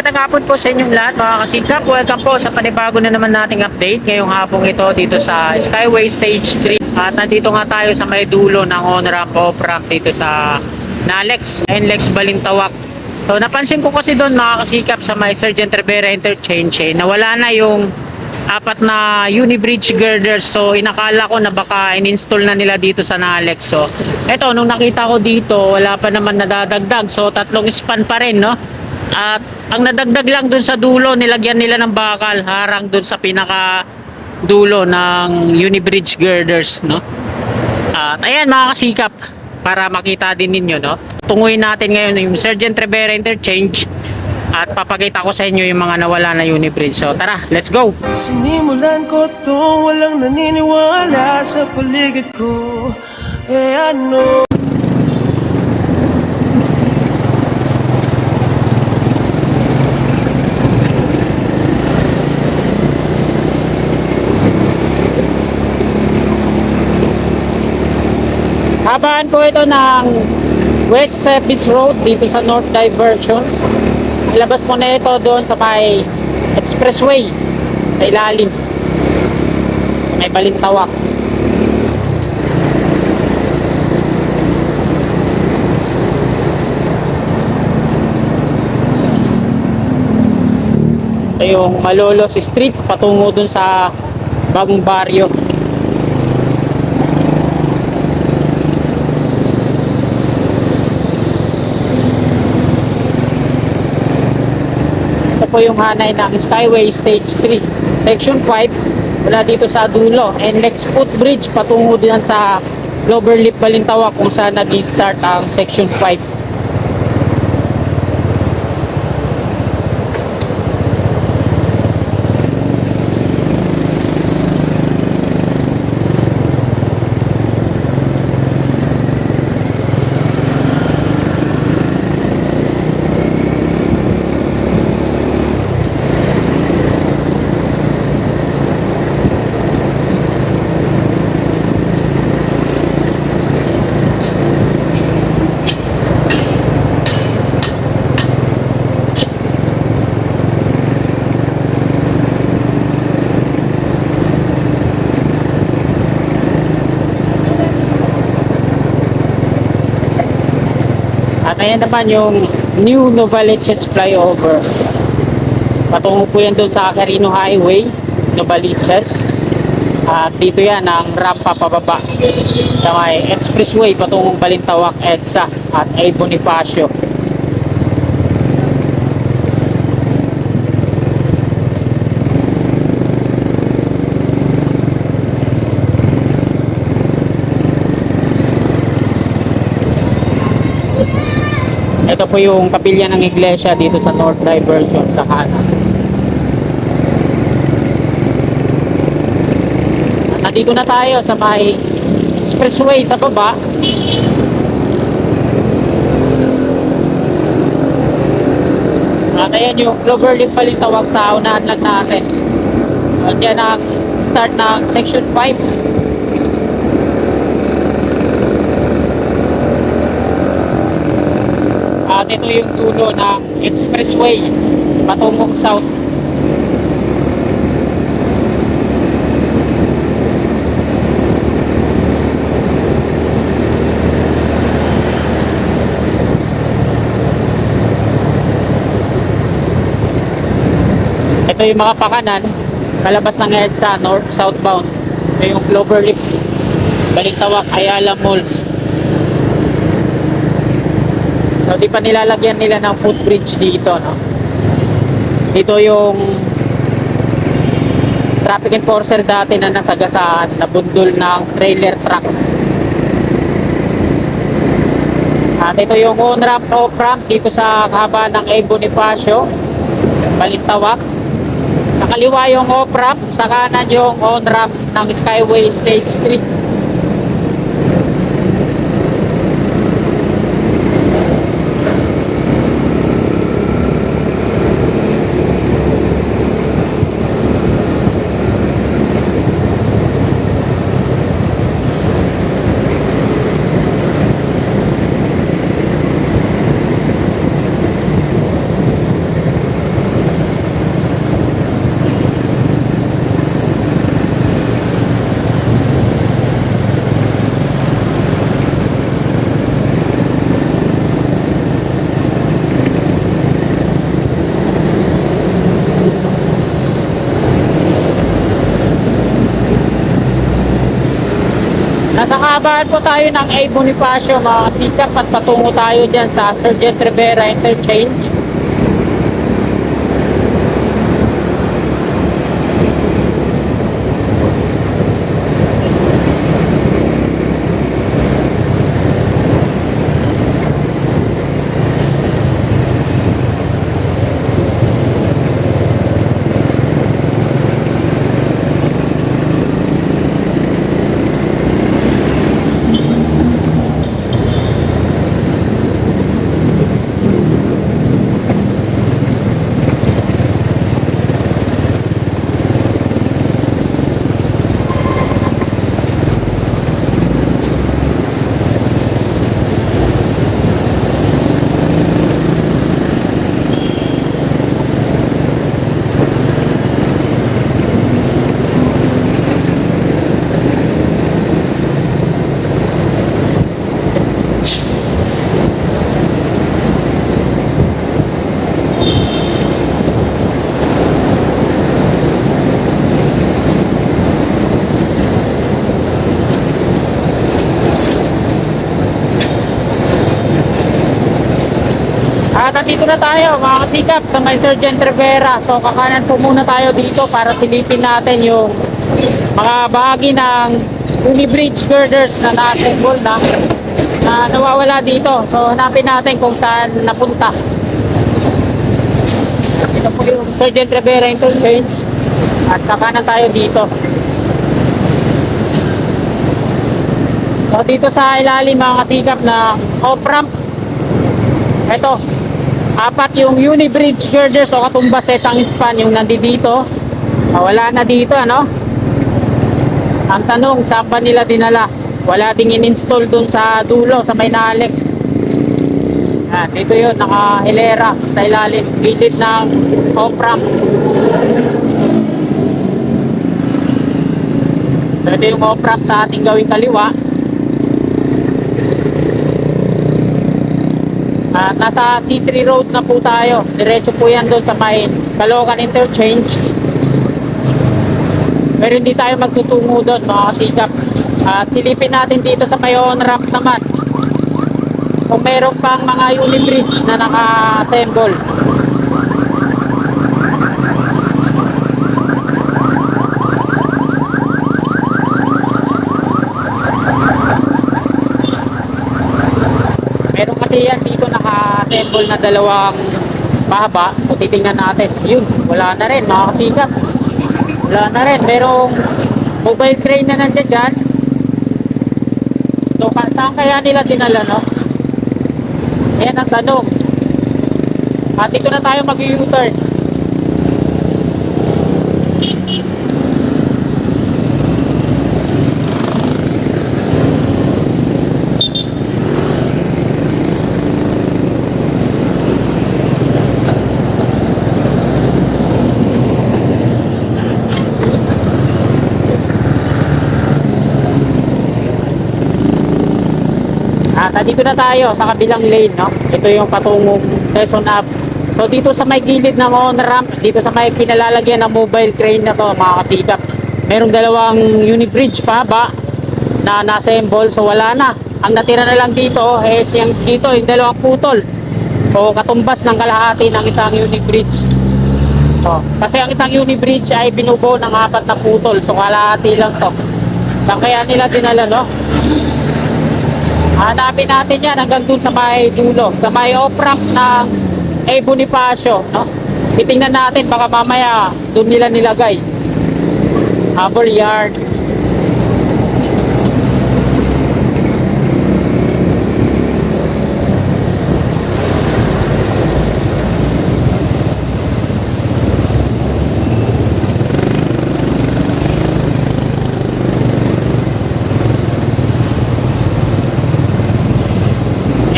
magandang hapon po sa inyong lahat mga kasikap. Welcome po sa panibago na naman nating update ngayong hapong ito dito sa Skyway Stage 3. At nandito nga tayo sa may dulo ng on-ramp off-ramp dito sa NLEX Balintawak. So napansin ko kasi doon mga kasikap sa may Sergeant Rivera Interchange nawala na yung apat na unibridge girders. So inakala ko na baka in-install na nila dito sa NLEX. So eto, nung nakita ko dito wala pa naman nadadagdag. So tatlong span pa rin, no? At ang nadagdag lang dun sa dulo, nilagyan nila ng bakal harang dun sa pinaka dulo ng unibridge girders, no? At ayan mga kasikap, para makita din ninyo, no? Tunguin natin ngayon yung Sergeant Rivera Interchange at papakita ko sa inyo yung mga nawala na unibridge. So tara, let's go! Sinimulan ko to, walang naniniwala sa paligid ko. Ano? Habaan po ito ng West Service Road dito sa North Diversion. Ilabas po na ito doon sa may expressway sa ilalim, may Balintawak. Ito yung Malolos Street patungo doon sa Bagong Baryo. Po yung hanay ng Skyway Stage 3 Section 5 wala dito sa dulo, NLEX footbridge patungo din sa Cloverleaf Balintawak kung saan nag-start ang Section 5. At ayan naman yung New Novaliches Flyover. Patungo po yan doon sa Carino Highway, Novaliches. At dito yan ang rampa pababa sa may expressway patungong Balintawak, EDSA at A. Bonifacio. Ito po yung kapilya ng iglesia dito sa North Diversion sa kanan. Nandito na tayo sa may expressway sa baba. At ayan yung Cloverleaf Balintawak sa unahan lang natin. At yan ang start ng Section 5. At ito yung dulo ng expressway patungong south. Ito yung mga pakanan kalabas ng EDSA north southbound. Ito yung Cloverleaf Balintawak Ayala Malls. So di pa nilalagyan nila ng footbridge dito, no? Dito yung traffic enforcer dati na nasagasaan, nabundol ng trailer truck. At ito yung on-ramp off-ramp dito sa kahaba ng A. Bonifacio, Balintawak. Sa kaliwa yung off-ramp, sa kanan yung on-ramp ng Skyway Stage 3. babaan po tayo ng A. Bonifacio mga kasikap at patungo tayo dyan sa Sergeant Rivera Interchange. At nandito na tayo mga kasikap sa may Sergeant Rivera. So kakanan po muna tayo dito para silipin natin yung mga bahagi ng Unibridge girders na na-assemble na nawawala dito. So hanapin natin kung saan napunta. Ito po yung Sergeant Rivera Interchange at kakanan tayo dito. So dito sa ilalim mga kasikap na off-ramp, ito, apat yung Unibridge girders o katumbas sa isang span yung nandito. Wala na dito, ano? Ang tanong, saan ba nila dinala? Wala ding in-install dun sa dulo, sa may Alex. Dito yun, naka-hilera sa ilalim, gilid ng off-ramp. So ito yung off-ramp sa ating gawing kaliwa. At nasa C3 Road na po tayo. Diretso po yan doon sa may Caloocan Interchange. Pero hindi tayo magtutungo doon mga kasikap. At silipin natin dito sa may on-ramp naman kung meron pang mga Unibridge na naka-assemble. Meron kasi yan dito naka-assemble na dalawang mahaba. So titingnan natin. Yun, wala na rin mga kasikap. Wala na rin. Merong mobile crane na nandiyan dyan. So saan kaya nila dinala, no? Ayan ang tanong. At dito na tayo mag-U-turn. At dito na tayo sa kabilang lane, no? Ito yung patungong Quezon Ave. So dito sa may gilid ng on-ramp, dito sa may pinalalagyan ng mobile crane na to mga kasikap, merong dalawang Unibridge pa ba na na-assemble. So wala na. Ang natira na lang dito is yung dito, yung dalawang putol o katumbas ng kalahati ng isang Unibridge. So, kasi ang isang Unibridge ay binubuo ng apat na putol. So kalahati lang to. Saan kaya nila dinala, no? Hanapin natin yan hanggang dun sa may dulo, sa may off-ramp ng A. Bonifacio, no? Titingnan natin, baka mamaya dun nila nilagay. Hammer yard.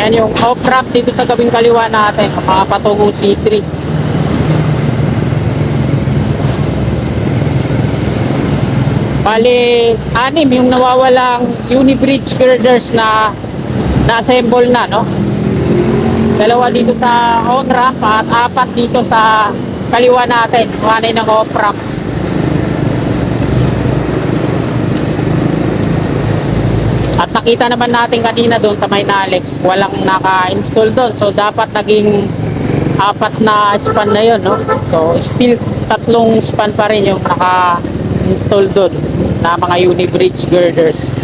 Yan yung off-ramp dito sa gawing kaliwa natin, mga patungong C3. Bali, 6 yung nawawalang Unibridge girders na na-assemble na, no? 2 dito sa on-ramp at 4 dito sa kaliwa natin, kuhanin ng off-ramp. At nakita naman natin kanina doon sa may Nalex, walang naka-install doon. So dapat naging apat na span na yun, no? So still tatlong span pa rin yung naka-install doon na mga uni-bridge girders.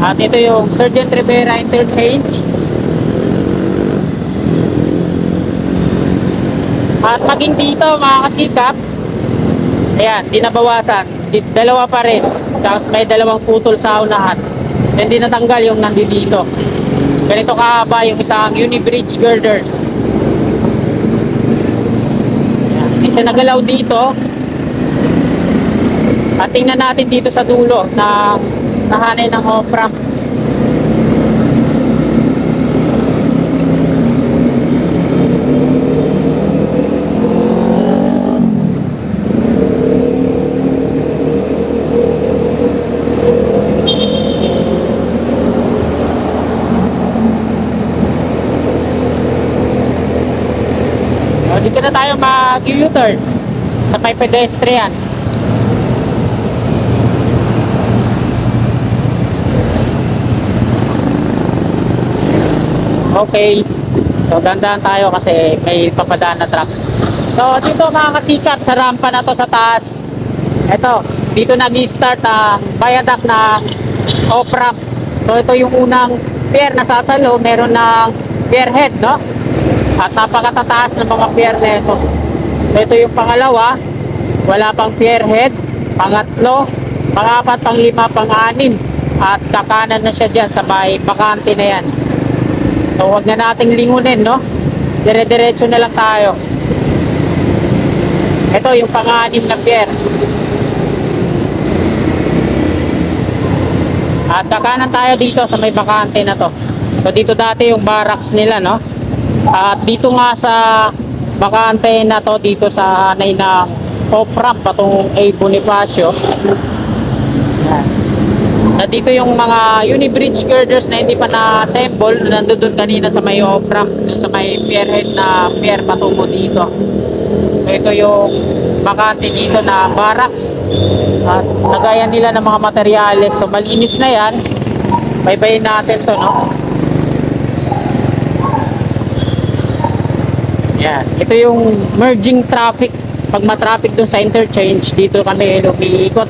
At ito yung Sergeant Rivera Interchange. At maging dito mga kasikap, ayan, di nabawasan. Dalawa pa rin. Tapos may dalawang putol sa unahan. Hindi natanggal yung nandito. Ganito kahaba yung isang uni-bridge girders. Ayan, hindi siya nagalaw dito. At tingnan natin dito sa dulo ng sahanay ng opera. Dito na tayo mag-U-turn sa may pedestrian. Okay. So, dandahan tayo kasi may papadaan na truck. So, dito mga kasikap, sa rampa na to sa taas. Ito, dito nag-start ang viaduct ng off-ramp. So, ito yung unang pier na sasalo. Meron ng pier head, no? At napakatataas ng mga pier na ito. So, ito yung pangalawa. Wala pang pier head. Pangatlo, pangapat, panglima, pang-anim. At kakanan na siya dyan sa may bakante na yan. So, huwag na nating lingunin, no? Dire-diretso na lang tayo. Ito yung pang-anim na pier. At kakanan tayo dito sa may bakante na to. So, dito dati yung barracks nila, no? At dito nga sa bakante na to, dito sa hanay ng off-ramp patungong A. Bonifacio. Yan. Na dito yung mga uni-bridge girders na hindi pa na-assemble, nandun kanina sa may off-ramp, sa may pierhead na pier patungo dito. So ito yung bakante dito na barracks. At nagayan nila ng mga materyales. So malinis na yan. Baybayin natin to, no? Yan. Ito yung merging traffic. Pag ma-traffic dun sa interchange, dito kami lumiikot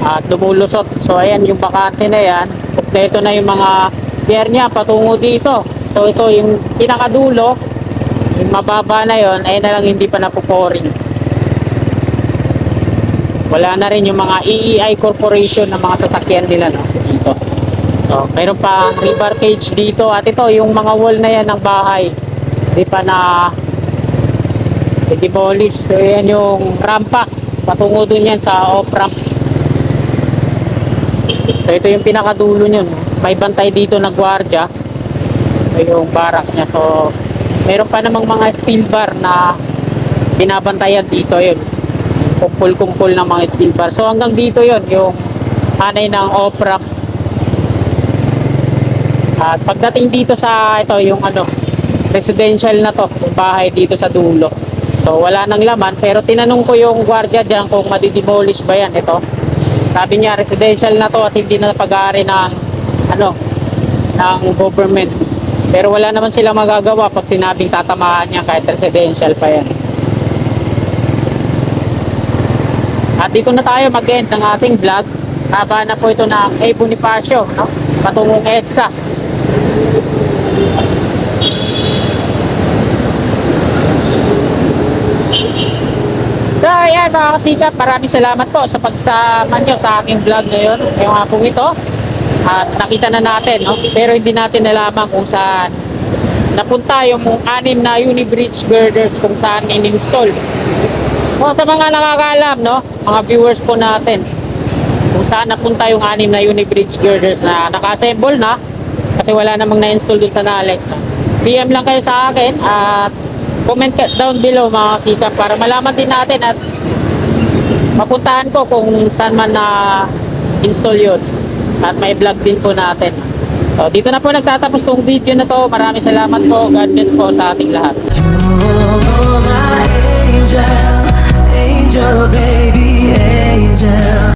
at lumulusot. So ayan yung bakante na yan. Kompleto na yung mga pier niya patungo dito. So ito yung pinakadulo, yung mababa na yon, ay na lang hindi pa napuporing. Wala na rin yung mga EEI Corporation na mga sasakyan nila, no? Dito. So mayroon pa river cage dito. At ito yung mga wall na yan ng bahay, hindi pa na demolish. So yan yung rampa patungo dun yan sa off-ramp. So ito yung pinakadulo nyo, no? May bantay dito na gwardiya. Ito yung barracks nya. So meron pa namang mga steel bar na binabantayan dito yun. Kumpul-kumpul ng mga steel bar. So hanggang dito yun, yung hanay ng off-ramp. At pagdating dito sa ito, yung ano, residential na to, yung bahay dito sa dulo. So wala nang laman, pero tinanong ko yung gwardiya dyan kung madidemolish ba yan. Ito, sabi niya residential na to at hindi na pag-aari ng ano, ng government. Pero wala naman sila magagawa pag sinabing tatamaan niya kahit residential pa yan. At dito na tayo mag-end ng ating vlog. Haba na po ito ng A. Bonifacio, no? Patungong EDSA. So ayan mga kasikap, maraming salamat po sa pagsama nyo sa aking vlog ngayon, ngayong hapong ito. At nakita na natin, no? Pero hindi natin nalaman kung saan napunta yung 6 na uni-bridge girders, kung saan in-install. So sa mga nakakaalam, no, mga viewers po natin, kung saan napunta yung 6 na uni-bridge girders na naka-assemble na, kasi wala namang na-install dun sa Nalex, no? PM lang kayo sa akin at comment down below mga kasikap para malaman din natin at mapuntahan ko kung saan man na install yun. at may vlog din po natin. So dito na po nagtatapos tong video na to. Maraming salamat po. God bless po sa ating lahat. You're my angel, angel baby, angel.